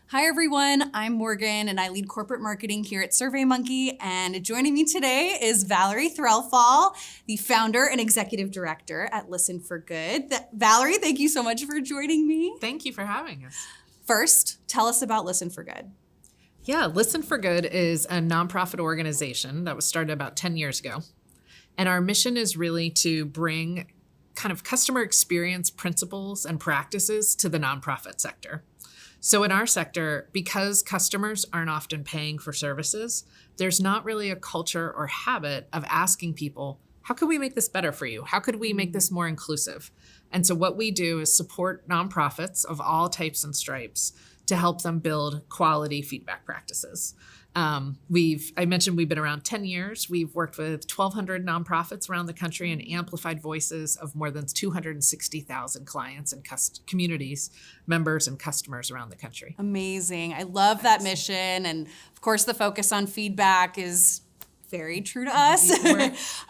Hi everyone, I'm Morgan and I lead corporate marketing here at SurveyMonkey, and joining me today is Valerie Threlfall, the founder and executive director at Listen4Good. Valerie, thank you so much for joining me. Thank you for having us. First, tell us about Listen4Good. Yeah, Listen4Good is a nonprofit organization that was started about 10 years ago. And our mission is really to bring kind of customer experience principles and practices to the nonprofit sector. So in our sector, because customers aren't often paying for services, there's not really a culture or habit of asking people, how could we make this better for you? How could we make this more inclusive? And so what we do is support nonprofits of all types and stripes to help them build quality feedback practices. I mentioned we've been around 10 years. We've worked with 1,200 nonprofits around the country and amplified voices of more than 260,000 clients and communities, members and customers around the country. Amazing. I love that mission. And of course, the focus on feedback is very true to us.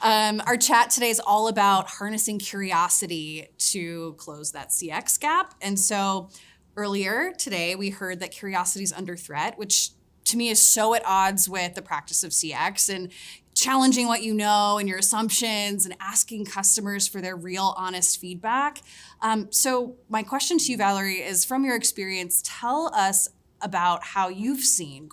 Our chat today is all about harnessing curiosity to close that CX gap. And so earlier today, we heard that curiosity is under threat, which to me is so at odds with the practice of CX and challenging what you know and your assumptions and asking customers for their real honest feedback. So my question to you, Valerie, is from your experience, tell us about how you've seen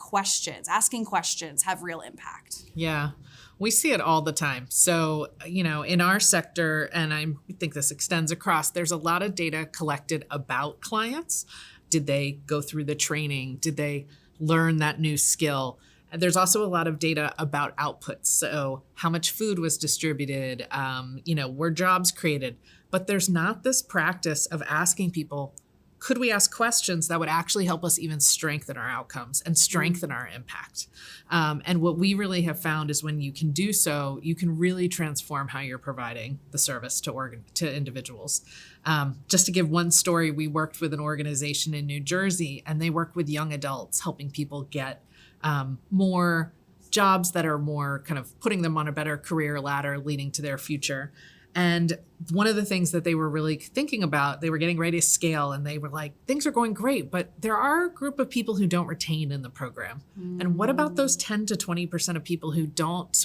asking questions have real impact. Yeah, we see it all the time. So, in our sector, and I think this extends across, there's a lot of data collected about clients. Did they go through the training? Did they learn that new skill? And there's also a lot of data about outputs. So how much food was distributed, were jobs created? But there's not this practice of asking people, could we ask questions that would actually help us even strengthen our outcomes and strengthen our impact? And what we really have found is when you can do so, you can really transform how you're providing the service to individuals. Just to give one story, we worked with an organization in New Jersey, and they work with young adults, helping people get more jobs that are more kind of putting them on a better career ladder, leading to their future. And one of the things that they were really thinking about, they were getting ready to scale, and they were like, things are going great, but there are a group of people who don't retain in the program. And what about those 10 to 20% of people who don't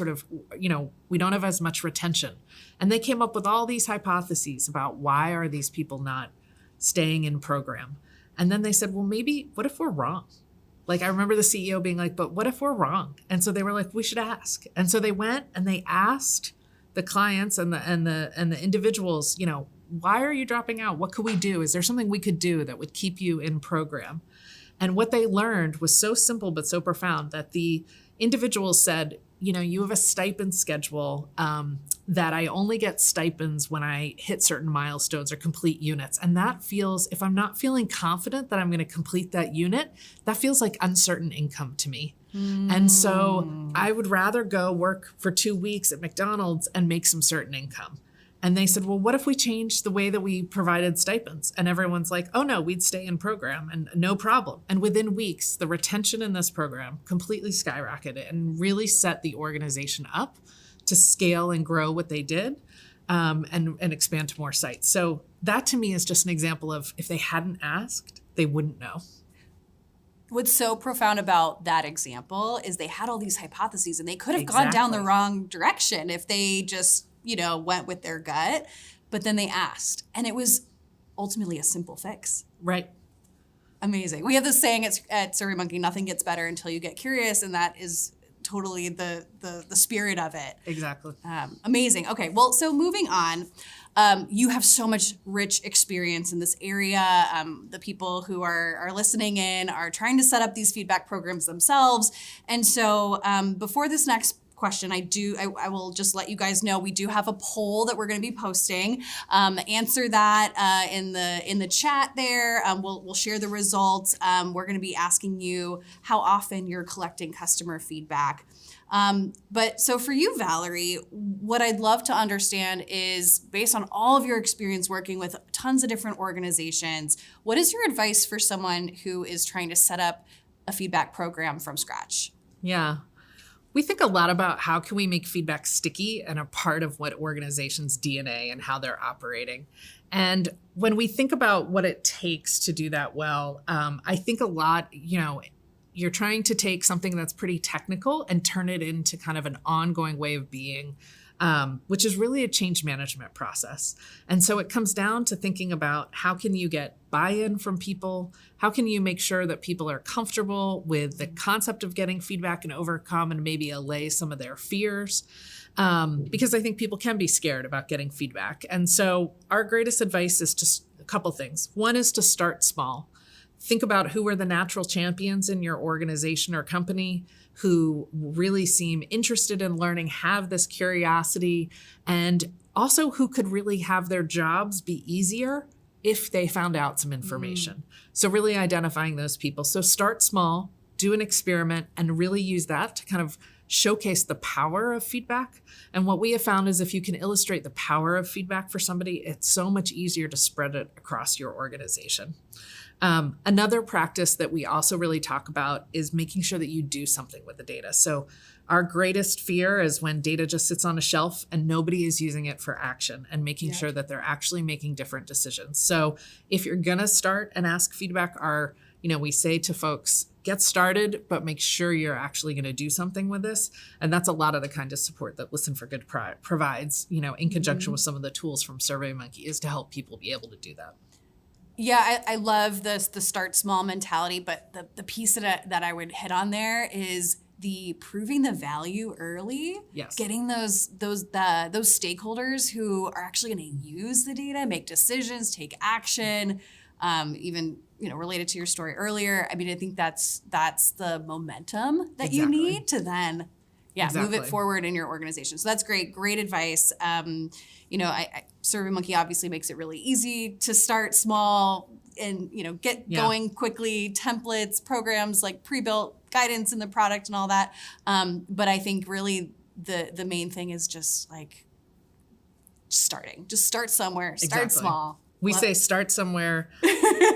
we don't have as much retention? And they came up with all these hypotheses about why are these people not staying in program? And then they said, well, maybe, what if we're wrong? Like, I remember the CEO being like, but what if we're wrong? And so they were like, we should ask. And so they went and they asked the clients and the individuals, why are you dropping out? What could we do? Is there something we could do that would keep you in program? And what they learned was so simple but so profound that the individuals said, you have a stipend schedule that I only get stipends when I hit certain milestones or complete units. And that feels, if I'm not feeling confident that I'm going to complete that unit, that feels like uncertain income to me. And so I would rather go work for 2 weeks at McDonald's and make some certain income. And they said, well, what if we changed the way that we provided stipends? And everyone's like, oh no, we'd stay in program and no problem. And within weeks, the retention in this program completely skyrocketed and really set the organization up to scale and grow what they did and expand to more sites. So that to me is just an example of if they hadn't asked, they wouldn't know. What's so profound about that example is they had all these hypotheses and they could have gone down the wrong direction if they just, went with their gut, but then they asked. And it was ultimately a simple fix. Right. Amazing. We have this saying at SurveyMonkey, nothing gets better until you get curious, and that is totally the spirit of it. Exactly. Amazing. Okay, well, so moving on. You have so much rich experience in this area. The people who are listening in are trying to set up these feedback programs themselves. And so before this next question, I will just let you guys know we do have a poll that we're going to be posting. Answer that in the chat there. We'll share the results. We're going to be asking you how often you're collecting customer feedback. But so for you, Valerie, what I'd love to understand is, based on all of your experience working with tons of different organizations, what is your advice for someone who is trying to set up a feedback program from scratch? Yeah. We think a lot about how can we make feedback sticky and a part of what organizations' DNA and how they're operating. And when we think about what it takes to do that well, I think a lot, you're trying to take something that's pretty technical and turn it into kind of an ongoing way of being, which is really a change management process. And so it comes down to thinking about how can you get buy-in from people? How can you make sure that people are comfortable with the concept of getting feedback and overcome and maybe allay some of their fears? Because I think people can be scared about getting feedback. And so our greatest advice is a couple things. One is to start small. Think about who are the natural champions in your organization or company who really seem interested in learning, have this curiosity, and also who could really have their jobs be easier if they found out some information. So really identifying those people. So start small, do an experiment, and really use that to kind of showcase the power of feedback. And what we have found is if you can illustrate the power of feedback for somebody, it's so much easier to spread it across your organization. Another practice that we also really talk about is making sure that you do something with the data. So our greatest fear is when data just sits on a shelf and nobody is using it for action and making sure that they're actually making different decisions. So if you're going to start and ask feedback, we say to folks, get started, but make sure you're actually going to do something with this. And that's a lot of the kind of support that Listen4Good provides, in conjunction with some of the tools from SurveyMonkey, is to help people be able to do that. Yeah, I love the start small mentality, but the piece that I would hit on there is the proving the value early. Yes. Getting those stakeholders who are actually going to use the data, make decisions, take action, even related to your story earlier. I mean, I think that's the momentum that you need to then move it forward in your organization. So that's great advice. SurveyMonkey obviously makes it really easy to start small and, get going quickly, templates, programs like pre-built guidance in the product and all that. But I think really the main thing is just like starting. Just start somewhere, start small. We say start somewhere,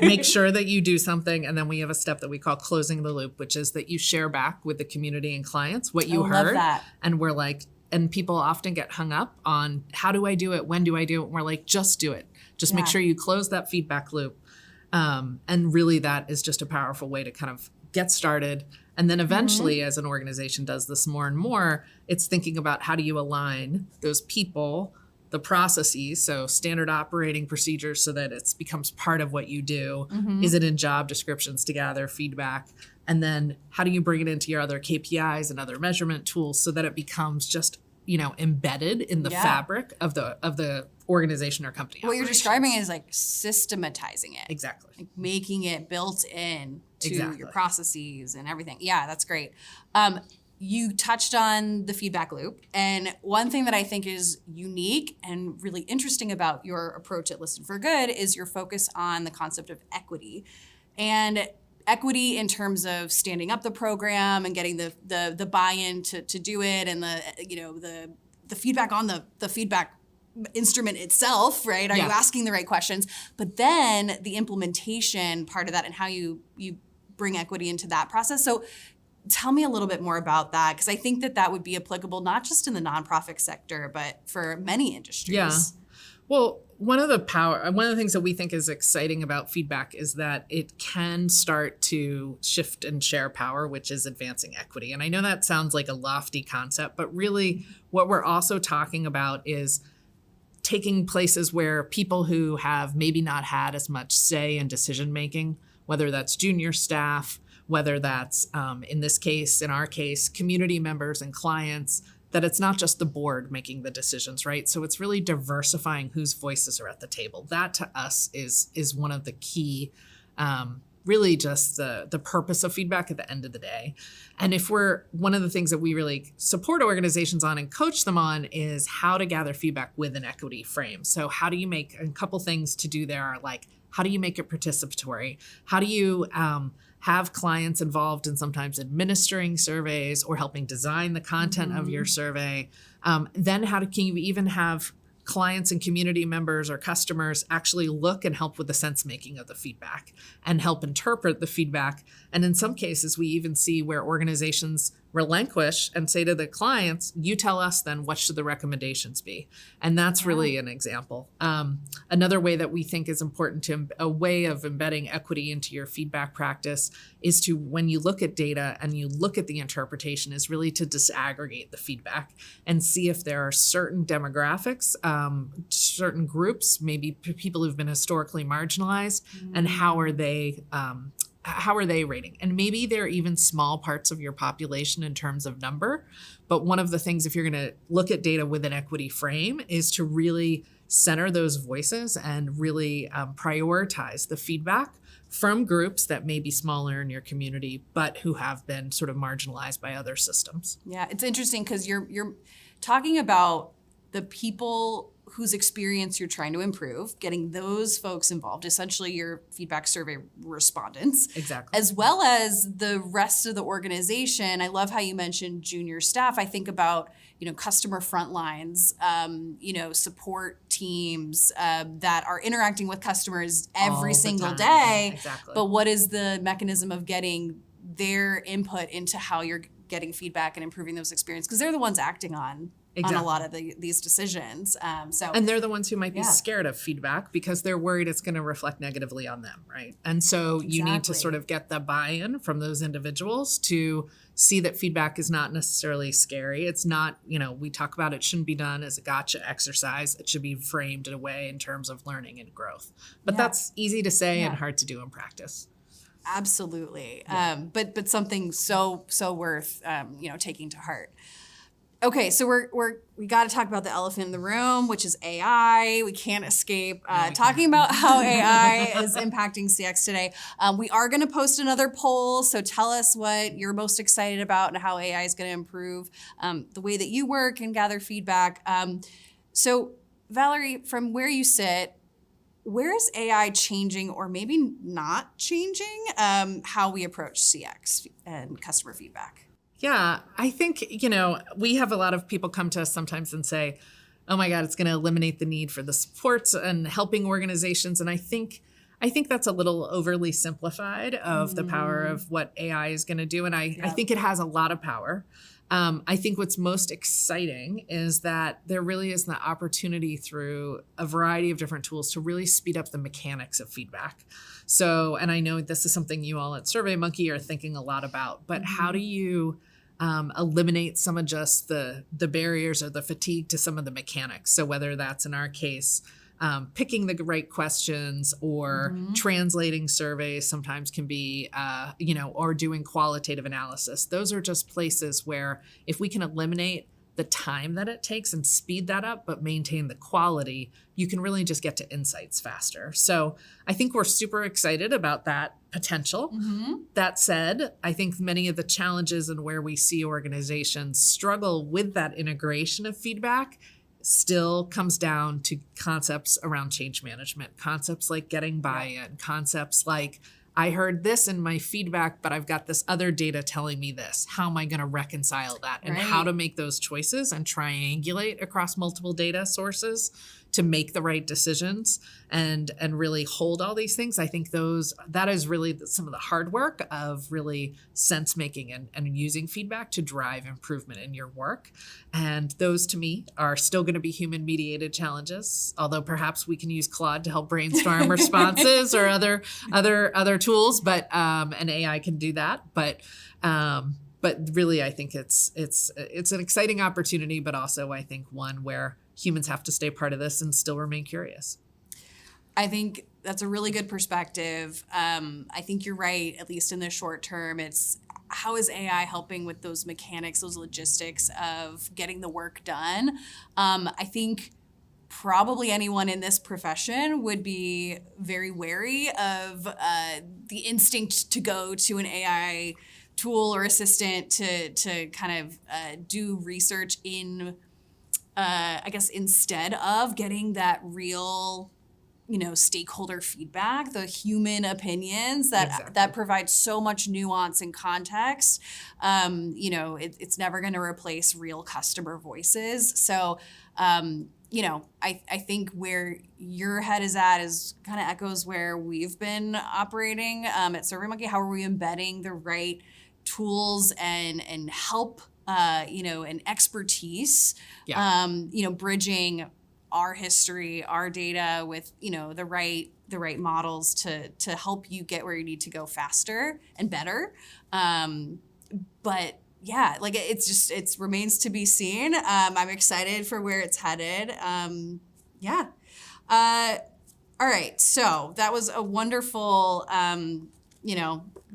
make sure that you do something, and then we have a step that we call closing the loop, which is that you share back with the community and clients what you heard. Love that. And we're like, and people often get hung up on how do I do it? When do I do it? And we're like, just do it. Just make sure you close that feedback loop. And really that is just a powerful way to kind of get started. And then eventually, as an organization does this more and more, it's thinking about how do you align those people, the processes, so standard operating procedures so that it becomes part of what you do. Is it in job descriptions to gather feedback? And then how do you bring it into your other KPIs and other measurement tools so that it becomes just, embedded in the fabric of the organization or company. What you're describing is like systematizing it. Exactly. Like making it built in to your processes and everything. Yeah, that's great. You touched on the feedback loop. And one thing that I think is unique and really interesting about your approach at Listen4Good is your focus on the concept of equity. And equity in terms of standing up the program and getting the buy-in to do it, and the feedback on the feedback instrument itself, right? Are you asking the right questions? But then the implementation part of that and how you bring equity into that process. So tell me a little bit more about that, because I think that would be applicable not just in the nonprofit sector, but for many industries. Yeah. Well, one of the things that we think is exciting about feedback is that it can start to shift and share power, which is advancing equity. And I know that sounds like a lofty concept, but really what we're also talking about is taking places where people who have maybe not had as much say in decision making, whether that's junior staff, whether that's, in our case, community members and clients, that it's not just the board making the decisions, right? So it's really diversifying whose voices are at the table. That to us is one of the key, really just the purpose of feedback at the end of the day. And one of the things that we really support organizations on and coach them on is how to gather feedback with an equity frame. So how do you make a couple things to do there, like how do you make it participatory? How do you have clients involved in sometimes administering surveys or helping design the content of your survey? Then can you even have clients and community members or customers actually look and help with the sense making of the feedback and help interpret the feedback? And in some cases, we even see where organizations relinquish and say to the clients, you tell us then what should the recommendations be. And that's really an example. Another way that we think is important a way of embedding equity into your feedback practice is to, when you look at data and you look at the interpretation, is really to disaggregate the feedback and see if there are certain demographics, certain groups, maybe people who've been historically marginalized, and how are they rating? And maybe they're even small parts of your population in terms of number. But one of the things, if you're going to look at data with an equity frame, is to really center those voices and really prioritize the feedback from groups that may be smaller in your community, but who have been sort of marginalized by other systems. Yeah, it's interesting because you're talking about the people whose experience you're trying to improve, getting those folks involved, essentially your feedback survey respondents. Exactly. As well as the rest of the organization. I love how you mentioned junior staff. I think about, customer front lines, support teams that are interacting with customers every single day. Exactly. But what is the mechanism of getting their input into how you're getting feedback and improving those experiences? Because they're the ones acting on a lot of these decisions. And they're the ones who might be scared of feedback because they're worried it's going to reflect negatively on them, right? And so you need to sort of get the buy-in from those individuals to see that feedback is not necessarily scary. It's not, we talk about it shouldn't be done as a gotcha exercise. It should be framed in a way in terms of learning and growth. But that's easy to say and hard to do in practice. Absolutely. But something so worth, taking to heart. Okay, so we got to talk about the elephant in the room, which is AI. We can't escape talking about how AI is impacting CX today. We are going to post another poll, so tell us what you're most excited about and how AI is going to improve the way that you work and gather feedback. So Valerie, from where you sit, where is AI changing or maybe not changing how we approach CX and customer feedback? Yeah, I think, we have a lot of people come to us sometimes and say, oh my God, it's going to eliminate the need for the supports and helping organizations. And I think that's a little overly simplified of the power of what AI is going to do. And I think it has a lot of power. I think what's most exciting is that there really is the opportunity through a variety of different tools to really speed up the mechanics of feedback. So, and I know this is something you all at SurveyMonkey are thinking a lot about, but how do you eliminate some of just the barriers or the fatigue to some of the mechanics? So whether that's in our case, picking the right questions or translating surveys sometimes can be, or doing qualitative analysis. Those are just places where if we can eliminate the time that it takes and speed that up, but maintain the quality, you can really just get to insights faster. So I think we're super excited about that potential. That said, I think many of the challenges and where we see organizations struggle with that integration of feedback still comes down to concepts around change management, concepts like getting buy-in, concepts like, I heard this in my feedback, but I've got this other data telling me this. How am I going to reconcile that? And how to make those choices and triangulate across multiple data sources to make the right decisions and really hold all these things. I think that is really some of the hard work of really sense making and using feedback to drive improvement in your work. And those to me are still going to be human mediated challenges, although perhaps we can use Claude to help brainstorm responses or other tools, but and AI can do that. But really, I think it's an exciting opportunity, but also I think one where humans have to stay part of this and still remain curious. I think that's a really good perspective. I think you're right, at least in the short term. It's how is AI helping with those mechanics, those logistics of getting the work done? I think probably anyone in this profession would be very wary of the instinct to go to an AI tool or assistant to kind of do research in, I guess, instead of getting that real, stakeholder feedback, the human opinions that provide so much nuance and context. It's never going to replace real customer voices. So, I think where your head is at is kind of echoes where we've been operating at SurveyMonkey. How are we embedding the right tools and help, and expertise, Yeah. bridging our history, our data with, the right models to help you get where you need to go faster and better. But yeah, like it remains to be seen. I'm excited for where it's headed. Yeah. All right. So that was a wonderful,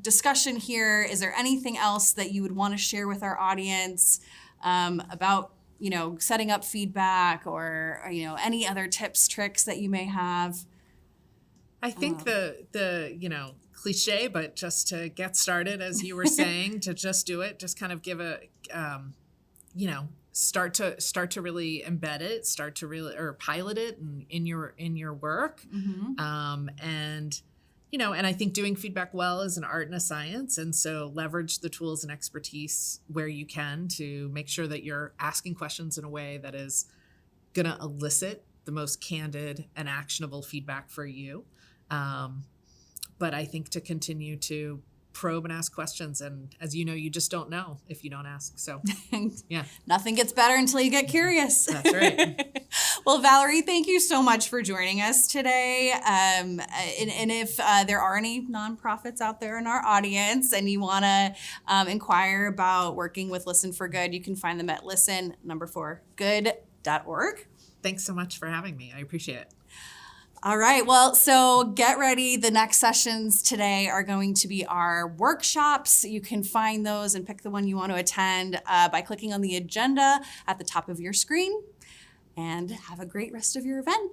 discussion here. Is there anything else that you would want to share with our audience about, setting up feedback or any other tips, tricks that you may have? I think the cliche, but just to get started, as you were saying, to just do it, just kind of give a, start to really embed it, start to really, or pilot it in your work. Mm-hmm. And I think doing feedback well is an art and a science. And so leverage the tools and expertise where you can to make sure that you're asking questions in a way that is going to elicit the most candid and actionable feedback for you. But I think to continue to probe and ask questions. And as you know, you just don't know if you don't ask. So yeah. Nothing gets better until you get curious. That's right. Well, Valerie, thank you so much for joining us today. And if there are any nonprofits out there in our audience and you want to inquire about working with Listen4Good, you can find them at listen4good.org. Thanks so much for having me. I appreciate it. All right. Well, so get ready. The next sessions today are going to be our workshops. You can find those and pick the one you want to attend by clicking on the agenda at the top of your screen. And have a great rest of your event.